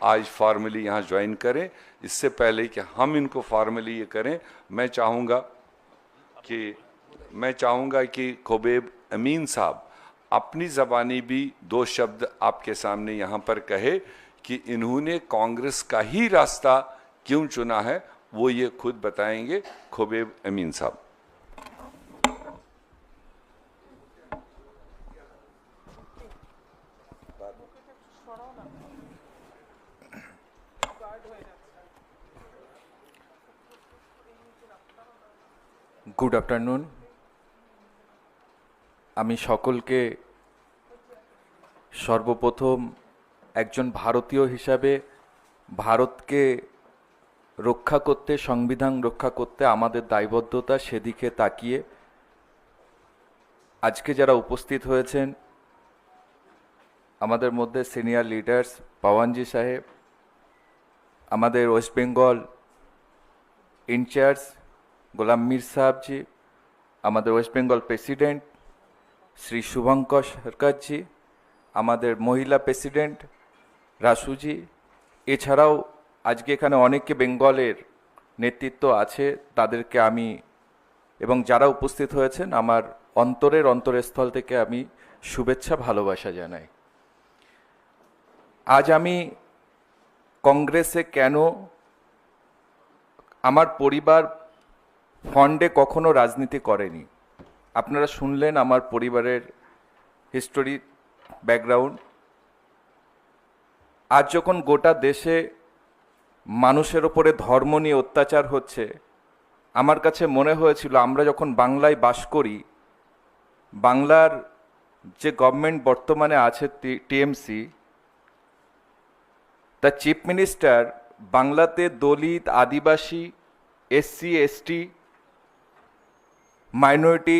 आज फॉर्मली यहाँ ज्वाइन करें। इससे पहले कि हम इनको फॉर्मली ये करें, मैं चाहूँगा कि खुबैब अमीन साहब अपनी ज़बानी भी 2 शब्द आपके सामने यहाँ पर कहे कि इन्होंने कांग्रेस का ही रास्ता क्यों चुना है, वो ये खुद बताएंगे। खुबैब अमीन साहब। Good afternoon. আমি সকলকে সর্বপ্রথম একজন ভারতীয় হিসাবে ভারতকে রক্ষা করতে, সংবিধান রক্ষা করতে আমাদের দায়বদ্ধতা সেদিকে তাকিয়ে আজকে যারা উপস্থিত হয়েছেন আমাদের মধ্যে সিনিয়র লিডার্স পাওয়ানজি সাহেব, আমাদের ওয়েস্ট বেঙ্গল ইনচার্জ গোলাম মীর সাহেবজি, আমাদের ওয়েস্ট বেঙ্গল প্রেসিডেন্ট শ্রী শুভঙ্কর সরকারজি, আমাদের মহিলা প্রেসিডেন্ট রাসুজি, এছাড়াও আজকে এখানে অনেকে বেঙ্গলের নেতৃত্ব আছে, তাদেরকে আমি এবং যারা উপস্থিত হয়েছেন আমার অন্তরস্থল থেকে আমি শুভেচ্ছা ভালোবাসা জানাই। আজ আমি কংগ্রেসে কেন, আমার পরিবার ফন্ডে কখনো রাজনীতি করেনি। আপনারা শুনলেন আমার পরিবারের হিস্টোরি, ব্যাকগ্রাউন্ড। আজ যখন গোটা দেশে মানুষের ওপরে ধর্ম নিয়ে অত্যাচার হচ্ছে, আমার কাছে মনে হয়েছিল আমরা যখন বাংলায় বাস করি, বাংলার যে গভর্নমেন্ট বর্তমানে আছে টিএমসি, তার চিফ মিনিস্টার বাংলাতে দলিত, আদিবাসী, এসসি, এসটি, মাইনরিটি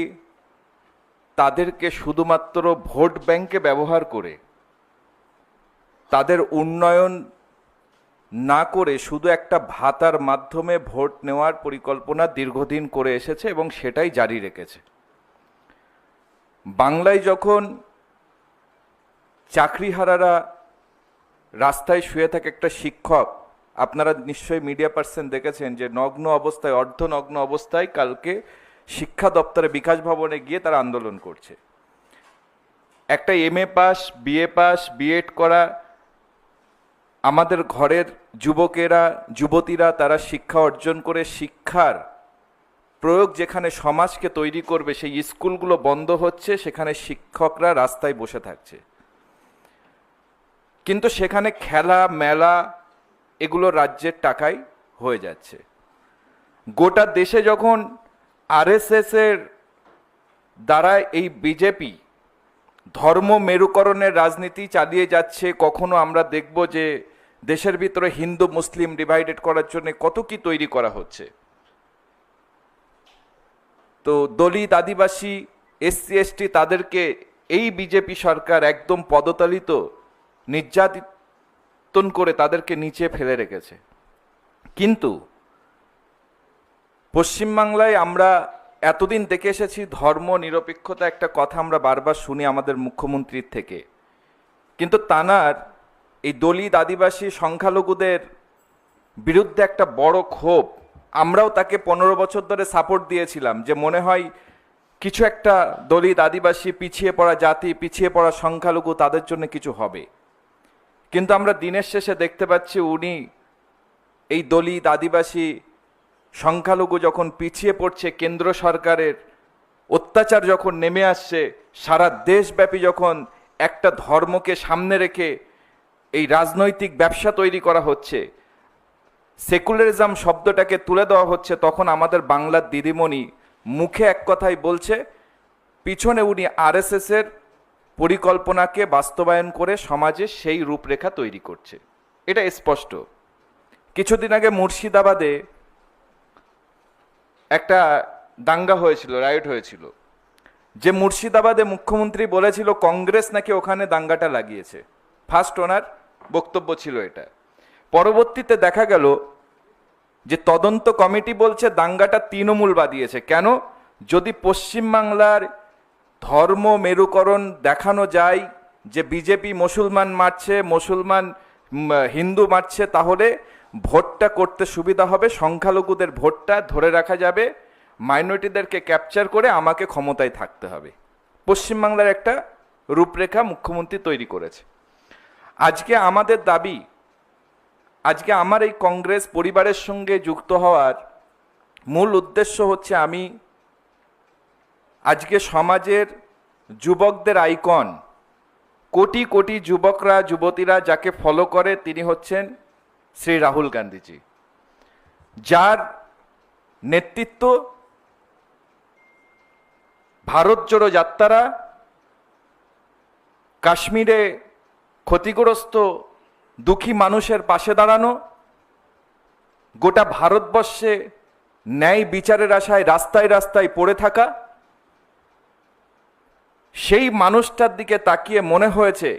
তাদেরকে শুধুমাত্র ভোট ব্যাংকে ব্যবহার করে, তাদের উন্নয়ন না করে শুধু একটা ভাতার মাধ্যমে ভোট নেওয়ার পরিকল্পনা দীর্ঘদিন করে এসেছে এবং সেটাই জারি রেখেছে। বাংলায় যখন চাকরিহারারা রাস্তায় শুয়ে থাকে, একটা শিক্ষক, আপনারা নিশ্চয়ই মিডিয়া পার্সন দেখেছেন যে নগ্ন অবস্থায়, অর্ধনগ্ন অবস্থায় কালকে শিক্ষা দপ্তরে বিকাশ ভবনে গিয়ে তারা আন্দোলন করছে। একটা MA pass, BA pass, BEd করা আমাদের ঘরের যুবকেরা, যুবতীরা তারা শিক্ষা অর্জন করে শিক্ষার প্রয়োগ যেখানে সমাজকে তৈরি করবে সেই স্কুলগুলো বন্ধ হচ্ছে, সেখানে শিক্ষকরা রাস্তায় বসে থাকছে। কিন্তু সেখানে খেলা, মেলা এগুলো রাজ্যের টাকায় হয়ে যাচ্ছে। গোটা দেশে যখন আরএসএসের দ্বারা এই বিজেপি ধর্ম মেরুকরণের রাজনীতি চালিয়ে যাচ্ছে, কখনো আমরা দেখব যে দেশের ভিতরে হিন্দু মুসলিম ডিভাইডেড করার জন্য কত কি তৈরি করা হচ্ছে। তো দলিত, আদিবাসী, এসসি, এসটি তাদেরকে এই বিজেপি সরকার একদম পদতালিত, নির্যাতন করে তাদেরকে নিচে ফেলে রেখেছে। কিন্তু পশ্চিমবাংলায় আমরা এতদিন দেখে এসেছি ধর্ম নিরপেক্ষতা, একটা কথা আমরা বারবার শুনি আমাদের মুখ্যমন্ত্রীর থেকে, কিন্তু তানার এই দলিত, আদিবাসী, সংখ্যালঘুদের বিরুদ্ধে একটা বড় ক্ষোভ। আমরাও তাকে 15 বছর ধরে সাপোর্ট দিয়েছিলাম যে মনে হয় কিছু একটা দলিত, আদিবাসী, পিছিয়ে পড়া জাতি, পিছিয়ে পড়া সংখ্যালঘু তাদের জন্য কিছু হবে। কিন্তু আমরা দিনের শেষে দেখতে পাচ্ছি উনি এই দলিত, আদিবাসী, সংখ্যালঘু যখন পিছিয়ে পড়ছে, কেন্দ্র সরকারের অত্যাচার যখন নেমে আসছে, সারা দেশব্যাপী যখন একটা ধর্মকে সামনে রেখে এই রাজনৈতিক ব্যবসা তৈরি করা হচ্ছে, সেকুলারিজম শব্দটাকে তুলে দেওয়া হচ্ছে, তখন আমাদের বাংলার দিদিমণি মুখে এক কথাই বলছে, পিছনে উনি আরএসএসের পরিকল্পনাকে বাস্তবায়ন করে সমাজে সেই রূপরেখা তৈরি করছে। এটা স্পষ্ট। কিছুদিন আগে মুর্শিদাবাদে একটা দাঙ্গা হয়েছিল, রাইট হয়েছিল, যে মুর্শিদাবাদে মুখ্যমন্ত্রী বলেছিল কংগ্রেস নাকি ওখানে দাঙ্গাটা লাগিয়েছে। ফার্স্ট ওনার বক্তব্য ছিল এটা। পরবর্তীতে দেখা গেল যে তদন্ত কমিটি বলছে দাঙ্গাটা তৃণমূল বাদিয়েছে। কেন? যদি পশ্চিমবাংলার ধর্ম মেরুকরণ দেখানো যায় যে বিজেপি মুসলমান মারছে, মুসলমান হিন্দু মারছে, তাহলে ভোটটা করতে সুবিধা হবে, সংখ্যালঘুদের ভোটটা ধরে রাখা যাবে, মাইনরিটিদেরকে ক্যাপচার করে আমাকে ক্ষমতায় থাকতে হবে। পশ্চিমবাংলার একটা রূপরেখা মুখ্যমন্ত্রী তৈরি করেছে। আজকে আমাদের দাবি, আজকে আমার এই কংগ্রেস পরিবারের সঙ্গে যুক্ত হওয়ার মূল উদ্দেশ্য হচ্ছে, আমি আজকে সমাজের যুবকদের আইকন, কোটি কোটি যুবকরা যুবতীরা যাকে ফলো করে, তিনি হচ্ছেন শ্রী রাহুল গান্ধীজি, যার নেতৃত্ব ভারত জোড়ো যাত্রা, কাশ্মীরে ক্ষতিগ্রস্ত দুঃখী মানুষের পাশে দাঁড়ানো, গোটা ভারতবর্ষে ন্যায় বিচারের আশায় রাস্তায় রাস্তায় পড়ে থাকা, সেই মানুষটার দিকে তাকিয়ে মনে হয়েছে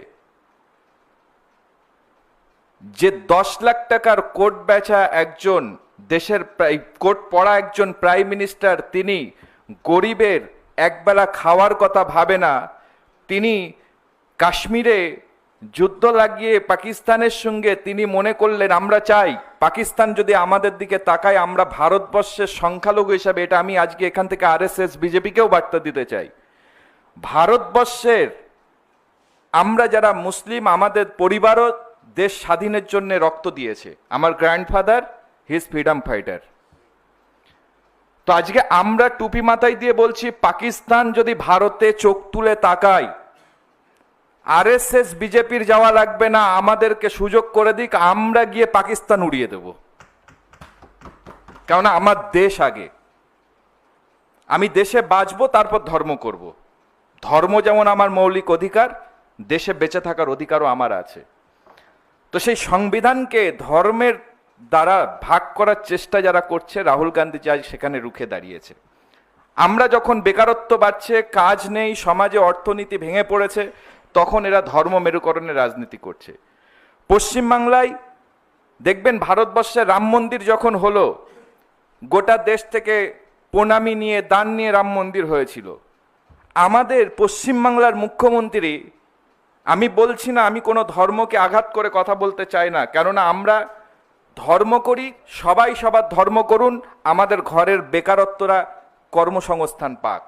যে 10 লাখ টাকার কোট বেচা একজন দেশের কোট পড়া একজন প্রাইম মিনিস্টার, তিনি গরিবের একবেলা খাওয়ার কথা ভাবে না, তিনি কাশ্মীরে যুদ্ধ লাগিয়ে পাকিস্তানের সঙ্গে তিনি মনে করলেন আমরা চাই পাকিস্তান যদি আমাদের দিকে তাকায়, আমরা ভারতবর্ষের সংখ্যালঘু হিসাবে, এটা আমি আজকে এখান থেকে আরএসএস বিজেপিকেও বার্তা দিতে চাই, ভারতবর্ষের আমরা যারা মুসলিম, আমাদের পরিবারও দেশ স্বাধীনের জন্য রক্ত দিয়েছে, আমার grandfather he is freedom fighter. তো আজকে আমরা টুপি মাথায় দিয়ে বলছি, পাকিস্তান যদি ভারতে চোখ তুলে তাকায়, আরএসএস বিজেপির যাওয়া লাগবে না, আমাদেরকে সুযোগ করে দিক, আমরা গিয়ে পাকিস্তান উড়িয়ে দেব, কারণ আমার দেশ আগে, আমি দেশে বাঁচবো, তারপর ধর্ম করব। ধর্ম যেমন আমার মৌলিক অধিকার, দেশে বেঁচে থাকার অধিকারও আমার আছে। তো সেই সংবিধানকে ধর্মের দ্বারা ভাগ করার চেষ্টা যারা করছে, রাহুল গান্ধী আজ সেখানে রুখে দাঁড়িয়েছে। আমরা যখন বেকারত্ব বাড়ছে, কাজ নেই, সমাজে অর্থনীতি ভেঙে পড়েছে, তখন এরা ধর্ম মেরুকরণের রাজনীতি করছে। পশ্চিমবাংলায় দেখবেন, ভারতবর্ষে রাম মন্দির যখন হলো, গোটা দেশ থেকে প্রণামী নিয়ে, দান নিয়ে রাম মন্দির হয়েছিল। আমাদের পশ্চিমবাংলার মুখ্যমন্ত্রী, আমি বলছি না, আমি কোনো ধর্মকে আঘাত করে কথা বলতে চাই না, কেননা আমরা ধর্ম করি, সবাই সবার ধর্ম করুন, আমাদের ঘরের বেকারত্বরা কর্মসংস্থান পাক,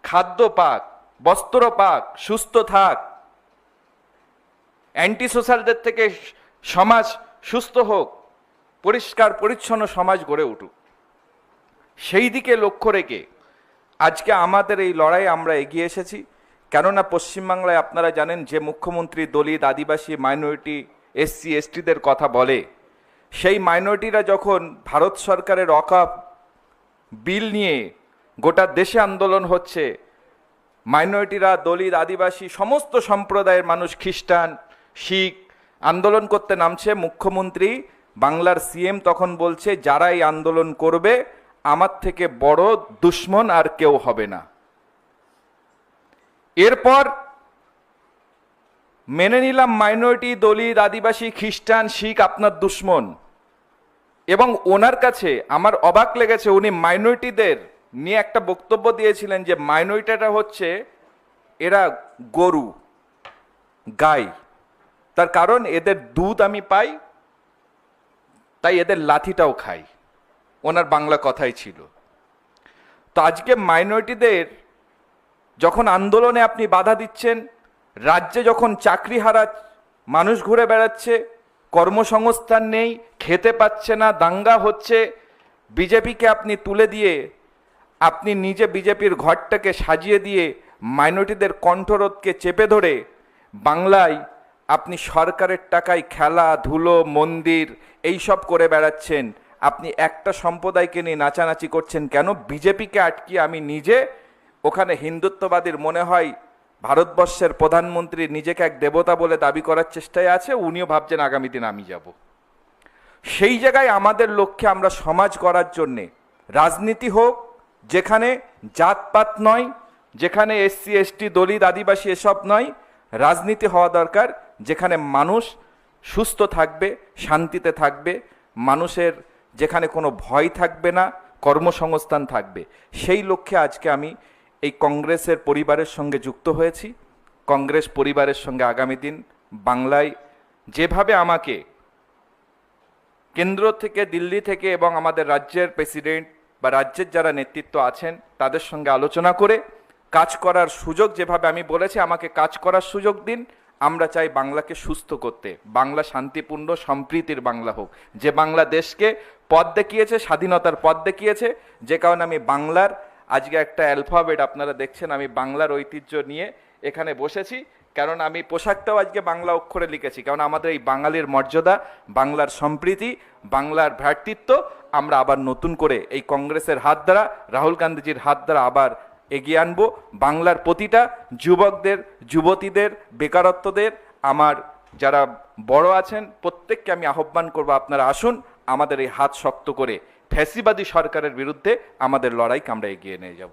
খাদ্য পাক, বস্ত্র পাক, সুস্থ থাক, অ্যান্টি সোশ্যালদের থেকে সমাজ সুস্থ হোক, পরিষ্কার পরিচ্ছন্ন সমাজ গড়ে উঠুক, সেই দিকে লক্ষ্য রেখে আজকে আমাদের এই লড়াই আমরা এগিয়ে এসেছি। কেননা পশ্চিমবাংলায় আপনারা জানেন, যে মুখ্যমন্ত্রী দলিত, আদিবাসী, মাইনরিটি, এসসি এসটিদের কথা বলে, সেই মাইনরিটিরা যখন ভারত সরকারের ওয়াকফ বিল নিয়ে গোটা দেশে আন্দোলন হচ্ছে, মাইনরিটিরা, দলিত, আদিবাসী, সমস্ত সম্প্রদায়ের মানুষ, খ্রিস্টান, শিখ আন্দোলন করতে নামছে, মুখ্যমন্ত্রী বাংলার সিএম তখন বলছে, যারা এই আন্দোলন করবে আমার থেকে বড় দুশ্মন আর কেউ হবে না। এরপর মেনে নিলাম মাইনরিটি, দলিত, আদিবাসী, খ্রিস্টান, শিখ আপনার দুশ্মন, এবং ওনার কাছে আমার অবাক লেগেছে, উনি মাইনরিটিদের নিয়ে একটা বক্তব্য দিয়েছিলেন যে মাইনরিটিটা হচ্ছে এরা গরু, গাই, তার কারণ এদের দুধ আমি পাই, তাই এদের লাঠিটাও খাই, ওনার বাংলা কথাই ছিল। তো আজকে মাইনরিটিদের যখন আন্দোলনে আপনি বাধা দিচ্ছেন, রাজ্যে যখন চাকরি হারা মানুষ ঘুরে বেড়াচ্ছে, কর্মসংস্থান নেই, খেতে পাচ্ছে না, দাঙ্গা হচ্ছে, বিজেপিকে আপনি তুলে দিয়ে, আপনি নিজে বিজেপির ঘরটাকে সাজিয়ে দিয়ে মাইনরিটিদের কণ্ঠরোধকে চেপে ধরে বাংলায় আপনি সরকারের টাকায় খেলাধুলো, মন্দির এইসব করে বেড়াচ্ছেন। আপনি একটা সম্প্রদায়কে নিয়ে নাচানাচি করছেন কেন? বিজেপিকে আটকিয়ে আমি নিজে ওখানে হিন্দুত্ববাদীর মনে হয় ভারতবর্ষের প্রধানমন্ত্রী নিজেকে এক দেবতা বলে দাবি করার চেষ্টায় আছে, উনিও ভাবছেন আগামী দিন আমি যাব। সেই জায়গায় আমাদের লক্ষ্যে আমরা সমাজ করার জন্যে রাজনীতি হোক, যেখানে জাতপাত নয়, যেখানে এসসি এসটি, দলিত, আদিবাসী এসব নয়, রাজনীতি হওয়া দরকার যেখানে মানুষ সুস্থ থাকবে, শান্তিতে থাকবে, মানুষের যেখানে কোনো ভয় থাকবে না, কর্মসংস্থান থাকবে। সেই লক্ষ্যে আজকে আমি এই কংগ্রেসের পরিবারের সঙ্গে যুক্ত হয়েছি। কংগ্রেস পরিবারের সঙ্গে আগামী দিন বাংলায় যেভাবে আমাকে কেন্দ্র থেকে, দিল্লি থেকে এবং আমাদের রাজ্যের প্রেসিডেন্ট বা রাজ্যের যারা নেতৃত্ব আছেন তাদের সঙ্গে আলোচনা করে কাজ করার সুযোগ, যেভাবে আমি বলেছি আমাকে কাজ করার সুযোগ দিন। আমরা চাই বাংলাকে সুস্থ করতে, বাংলা শান্তিপূর্ণ সম্প্রীতির বাংলা হোক, যে বাংলা দেশকে পথ দেখিয়েছে, স্বাধীনতার পথ দেখিয়েছে। যে কারণে আমি বাংলার আজকে একটা অ্যালফাবেট আপনারা দেখছেন, আমি বাংলার ঐতিহ্য নিয়ে এখানে বসেছি। কারণ আমি পোশাকটাও আজকে বাংলা অক্ষরে লিখেছি, কারণ আমাদের এই বাঙালির মর্যাদা, বাংলার সম্প্রীতি, বাংলার ভ্রাতৃত্ব আমরা আবার নতুন করে এই কংগ্রেসের হাত দ্বারা, রাহুল গান্ধীজির হাত দ্বারা আবার এগিয়ে আনবো। বাংলার প্রতিটা যুবকদের, যুবতীদের, বেকারত্বদের, আমার যারা বড় আছেন প্রত্যেককে আমি আহ্বান করব, আপনারা আসুন আমাদের এই হাত শক্ত করে ফ্যাসিবাদী সরকারের বিরুদ্ধে আমাদের লড়াইকে আমরা এগিয়ে নিয়ে যাব।